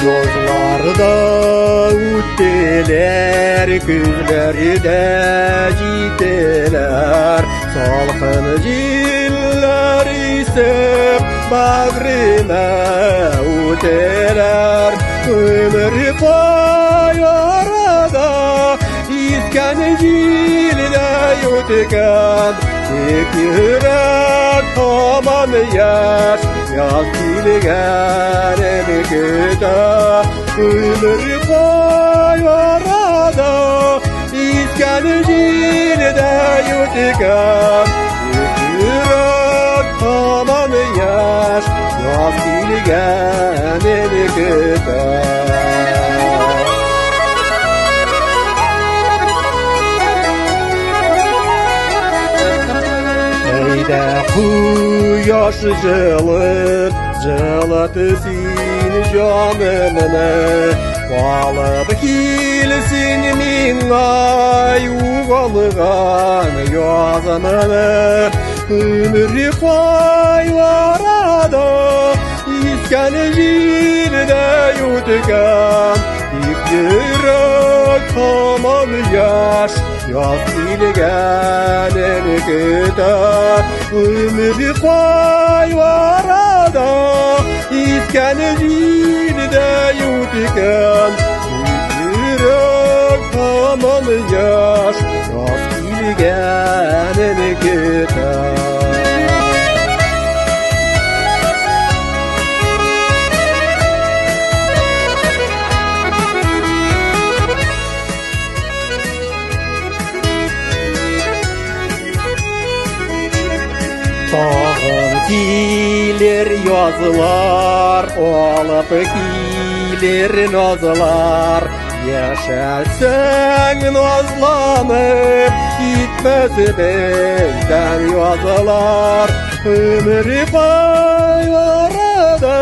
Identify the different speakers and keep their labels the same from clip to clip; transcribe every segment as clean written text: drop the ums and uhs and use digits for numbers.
Speaker 1: Yollarda öttiler, gözleri de gittiler. Salkın yıllar ise bağrıma öteler. Ömür boyu arada iskan yılda ötken. Tek yürek tamam yaş, yaz bilgenin güda. Ömür boyu arada iskan yılda ötken. Tek yürek tamam yaş, yaz bilgenin güda. Quyosh жылытсын жанымны, алып келсін миңа юғалған язымны. Өмір қайларада искән жерде өткен, тек жүрек тамам яш, yaz bilgenin güda. Ömür koylarada isken zilde yutken. Yürek tamam yaş, yaz bilgenin güda. Sağın kiler yazılar, alıp kiler nazılar. Yaşasın nazlanıp, gitmez bizden yazılar. Ömür bayarada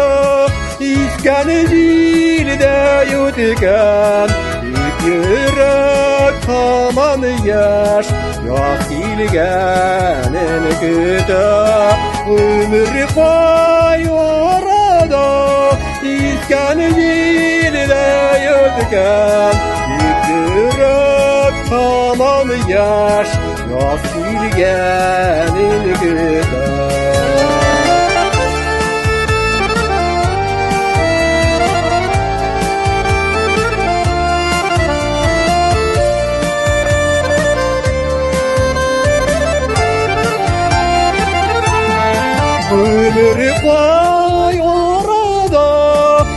Speaker 1: iskan zilde yutken. Tek yürek tamam yaş, yaz bilgenin güda. Ömür boyu arada iskan yılda yutken. Tek yürek tamam yaş, yaz bilgenin güda. Ömür boyu arada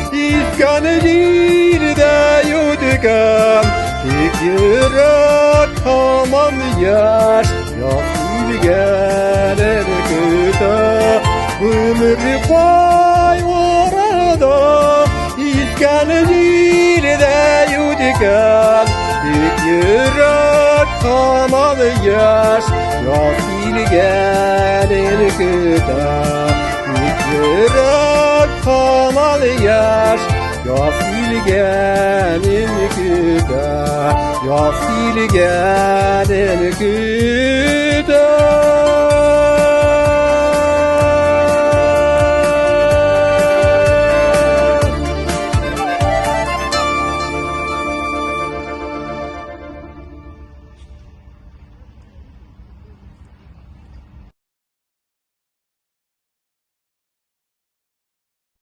Speaker 1: iskan yılda yutken. Tek yürek tamam yaş, yaz bilgenin güda. Ömür boyu arada iskan yılda yutken. Tek yürek tamam yaş, yaz bilgenin güda. Tek yürek tamam yaş, yaz bilgenin güda. Yaz bilgenin güda.